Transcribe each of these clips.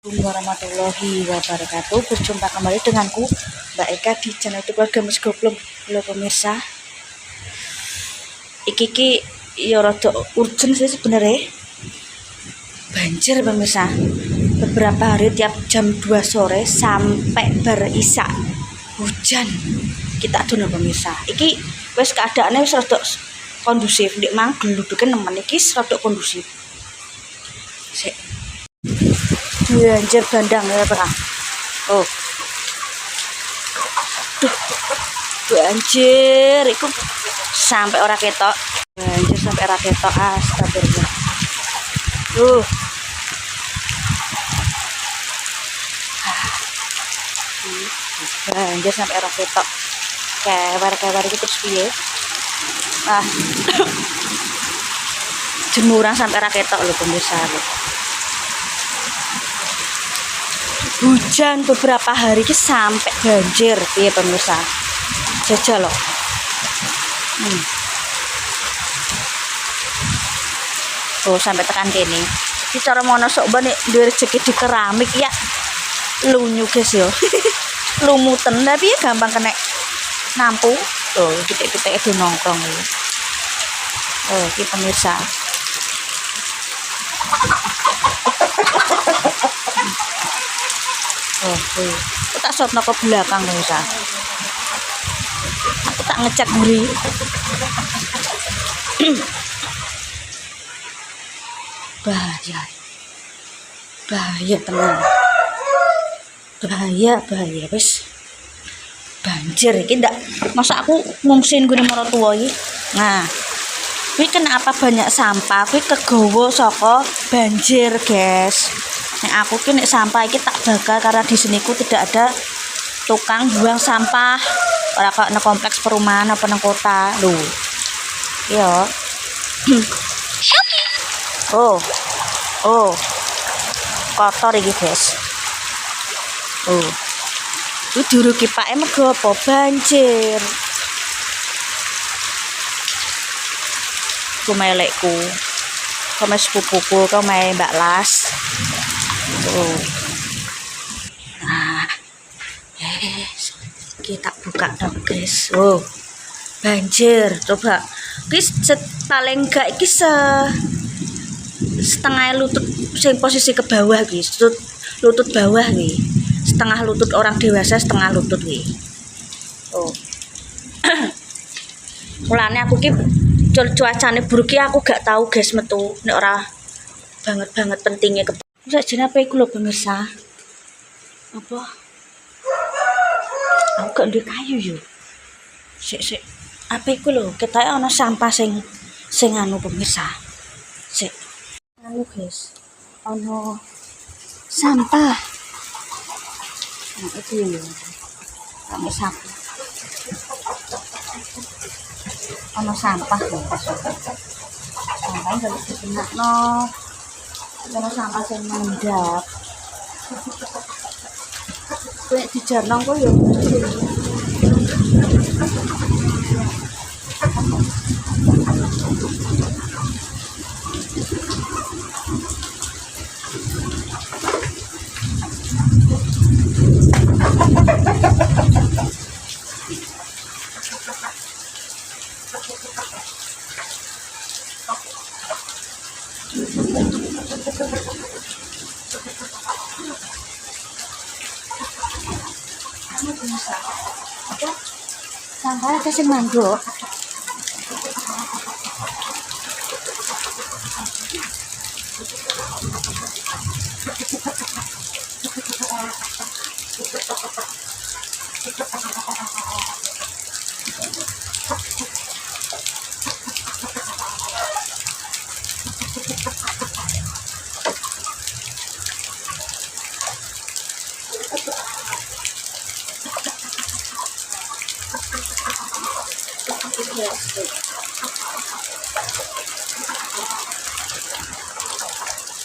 Assalamualaikum warahmatullahi wabarakatuh. Berjumpa kembali denganku Mbak Eka di channel YouTube Keluarga Mas Goblong. Halo pemirsa, iki ya rada urgent sih sebenarnya. Banjir pemirsa, beberapa hari tiap jam 2 sore sampai berisak hujan. Kita dulu pemirsa, iki wes keadaannya wis rada kondusif. Nek mang geluduke nemen iki rada kondusif. Sik. Banjir bandang ya Pak. Oh. Duh. Banjir iku sampai ora ketok. Banjir sampai ora ketok. Astagfirullah. Banjir sampai ora ketok. Kewer-kewer iki terus piye? Ah. Jemuran sampai ora ketok lho pemirsa. Hujan beberapa hari ini sampai banjir ya pemirsa. Jajal loh. Oh sampai tekan kene. Iki cara mono sok nek duwe rezeki di keramik ya lunyu guys yo. Lumuten tapi ya gampang kena nampung. Tuh pitik-pitike do nongkrong iki. Oh iki pemirsa. Oh, aku tak sotno ke belakang pemirsa. Aku tak ngecek buri. Bahaya tenan. Bahaya wis. Banjir iki ndak masa aku ngungsin gune maratuwa iki. Nah, kuwi kenapa banyak sampah? Kuwi kegawa saka banjir, guys. Nek aku ki nek sampah iki tak bakar karena di sini ku tidak ada tukang buang sampah. Ora kok nek kompleks perumahan apa nang kota. Lho. Iya. Oh. Kotor iki, guys. Oh. Iki duruki pake mergo apa? Banjir. Kumelekku. Kome sepupuku, kome Mbak Las. Oh. Nah, kita buka dong guys. Oh, banjir. Coba, guys, paling gak iki setengah lutut, sing posisi ke bawah guys. Lutut bawah nih. Setengah lutut orang dewasa, setengah lutut nih. Oh. Mulane aku ki cuacane buruk ki aku gak tahu guys metu nek ora banget pentingnya ke sajane apa iku lho pemirsa. Apa? Aku gak ndek kayu yo. Sik. Apa iku lho? Ketoke ana sampah sing anu pemirsa. Sik. Anu guys. Ana sampah. Nah, itu lho. Ana sampah. Ana sampah lho. Sampah gak dikenakno. Karena sampah sing mandap. Kayak di jarnong kok ya. Sampah ada sing mandok.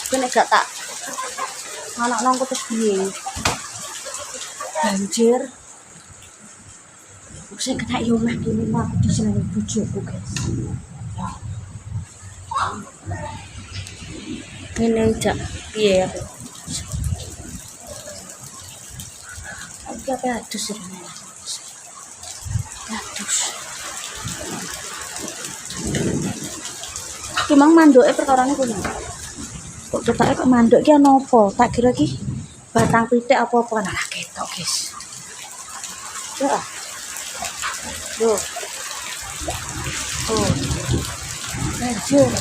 Kene gak tak anak nang terus piye? Banjir. Saya kena omah kene mah di sini bojoku, guys. Ngene jak piye aku. Iki apa adus ini? Adus. Ki mang mandoke perkarane kuwi. Kok ketake kok mandok ki ana apa? Tak kira ki batang pitik apa-apa nah ketok, guys. Ya. Loh. Oh. Lanjut.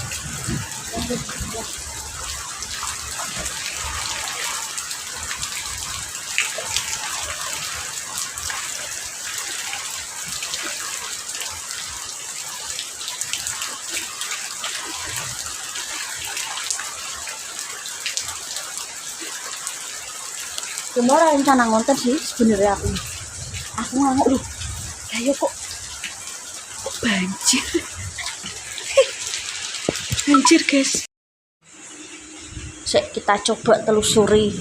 Cuma rencana ngonten sih sebenarnya aku ngamuk loh. Ayo kok banjir. Banjir, guys. Kita coba telusuri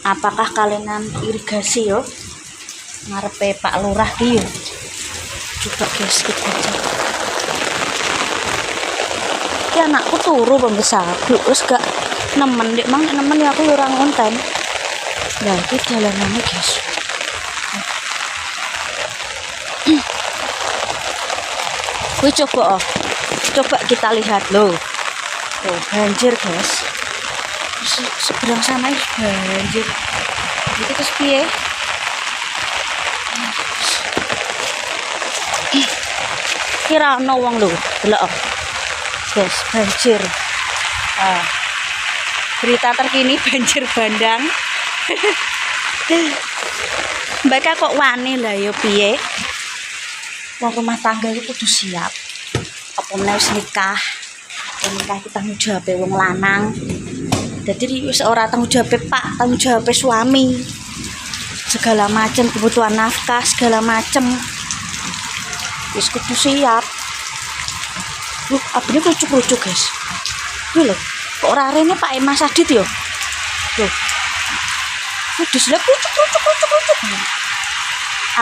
apakah kalian irigasi yo ngarepe Pak Lurah ki yo. Coba guys kita cek. Ki anakku turu pemirsa, wis gak nemen, Dik Mang nemen ya aku ora ngonten. Nah, itu jalanannya guys. Wih, coba kita lihat loh. Tuh, banjir guys. Seberang sana itu banjir. Itu terus piye? Kira ana wong lho, delok. Guys, banjir. Berita terkini banjir bandang. Mbak kok wani lah ya piye? Wong rumah tangga itu kudu siap. Apa meneh wis nikah. Nikah itu tanggung jawab wong lanang. Jadi wis ora tanggung jawab Pak, tanggung jawab suami. Segala macam kebutuhan nafkah, segala macam. Wis kudu siap. Loh, abine lucu-lucu, guys. Lho lho, kok ora rene Pak Mas Adit yo? Loh. Diselip lucu.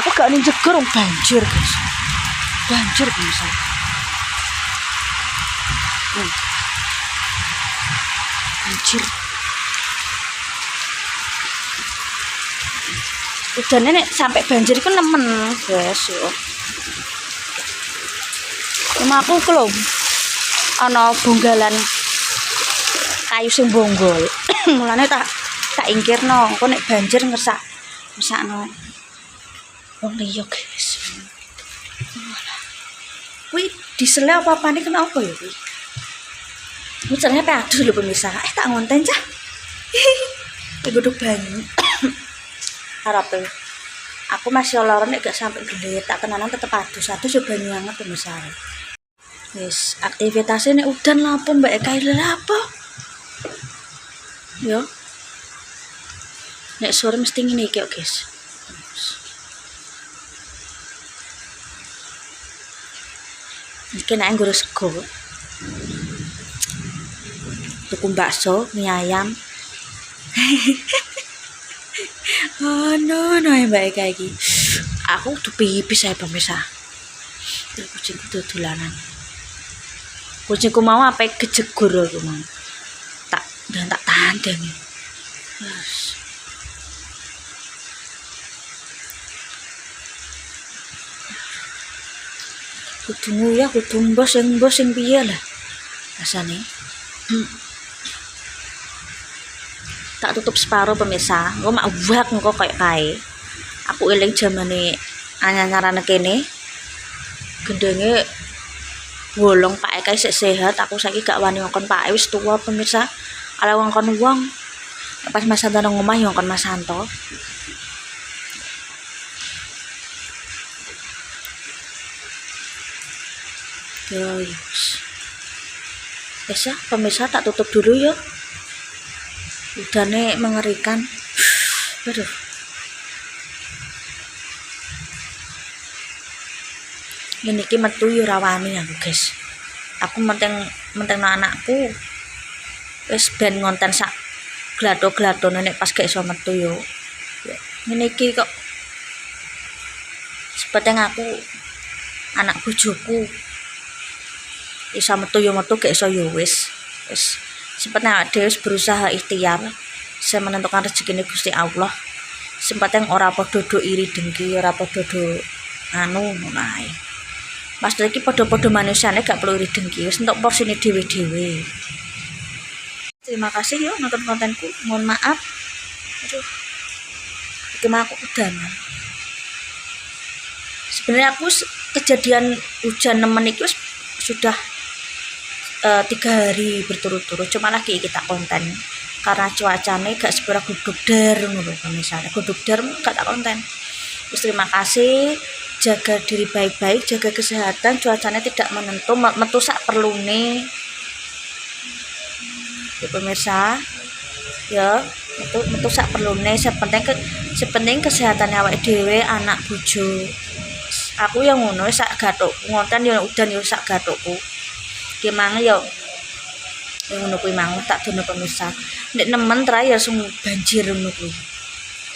Aku gak ning jeger banjir, guys. Banjir bisa. Banjir. Udah nenek sampai banjir itu nemen, guys yo. Cuma aku belum ana bonggalan kayu sing bonggol. Mulane tak ingkirno, engko nek banjir ngersakno wong liya, guys. Kuwi disele apa-apa nih kenapa ya kuwi? Kuwi caranya pe adus lho pemirsa. Tak ngonten cah. Godhog banyu. Harape aku masih lara nek gak sampai gede, tak tenanan tetep adus yo banyu anget pemirsa. Wis, aktivitasnya nek udan lapo Mbak Eka lha apa? Yo. Nek sore mesti ngene iki kok, guys. Iki nek nggo sego. Tuku bakso, mie ayam. Oh no ya Mbak Eka iki. Aku tuh pipis saya pemirsa. Kucingku dolanan. Kucingku mau apa kejegur aku mau. Tak tandang. Yes. Kudu nguyah, kudu mbos sing piye lah rasane. Tak tutup separuh pemirsa. Engko mak wak engko koyo kae. Aku eling jamane anyar-anyarane kene. Gendenge wolong Pak Eka isih sehat, aku saiki gak wani ngongkon Pak wis tuwa pemirsa. Ala ngongkon wong. Pas Mas Santo nang omah yo ngongkon Mas Santo. Guys. Ya, pemirsa tak tutup dulu ya. Udahnya mengerikan. Aduh. Ini ki metu yo rawani aku, guys. Aku menteng anakku. Wis ben ngonten sak glato-glatone nek pas gak iso metu yo. Ngene iki kok sepeteng aku anak bojoku. Iso metu yo metu gak iso yo wis sepeteng awake dhewe berusaha ikhtiar saya menentukan rezekine Gusti Allah sempat yang ora padha do iri dengki, ora padha do anu ngono ae. Mas iki padha-padha manusiane gak perlu iri dengki, wis entuk porsine dhewe-dhewe. Terima kasih yo nonton kontenku. Mohon maaf. Aduh. Iki mah aku udanan. Sebenarnya aku kejadian hujan nemen iki sudah 3 hari berturut-turut, cuma lagi kita konten karena cuacanya gak seberapa gudug der ngono misalnya gudug der gak tak konten. Terus terima kasih, jaga diri baik-baik, jaga kesehatan, cuacanya tidak menentu, metu sak perlune ya pemirsa ya, metu sak perlune, sepenting kesehatan awake dhewe, anak bojo. Aku yang ngono sak gathukku ngonten ya udan ya sak gathukku. Ki mang ya ngono kuwi mang tak dono pemirsa. Nek nemen trae ya langsung banjir ngono kuwi.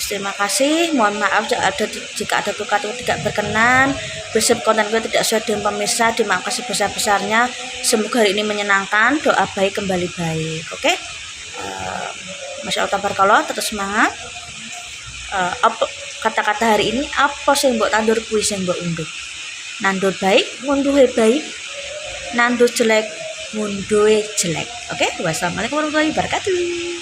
Terima kasih, mohon maaf jika ada kata-kata tidak berkenan. Besok konten gue tidak sesuai dengan pemirsa, dimaafkan sebesar-besarnya. Semoga hari ini menyenangkan, doa baik kembali baik. Oke? Masya Allah tabarakallah, tetap semangat. Apa kata-kata hari ini apa sih mbok tandur kuwi sing mbok unduh? Nandur baik, ngunduhe baik. Nandur jelek, ngunduhe jelek. Oke? Wassalamualaikum warahmatullahi wabarakatuh.